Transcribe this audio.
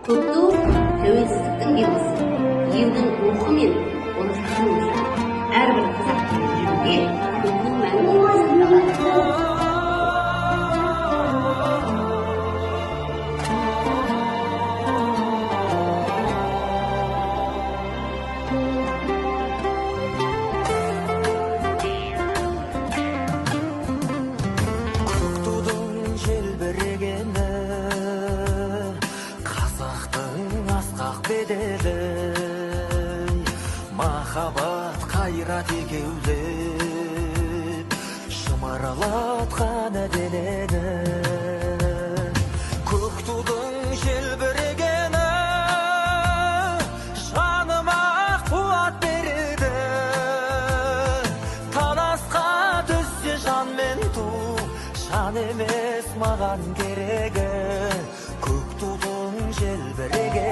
көкту тәуелсіздіктің белгісі, елдің рухы мен оны сақтау үшін әрбір қазақтың жүрегінде көктің мәңгі сақталады. Махаббат қайрат екеулеп шымырлатқан денені, көк тудың желбірегені жаныма қуат береді. Таласқа түссе жан мен ту, жан емес маған керегі, көк тудың желбірегені.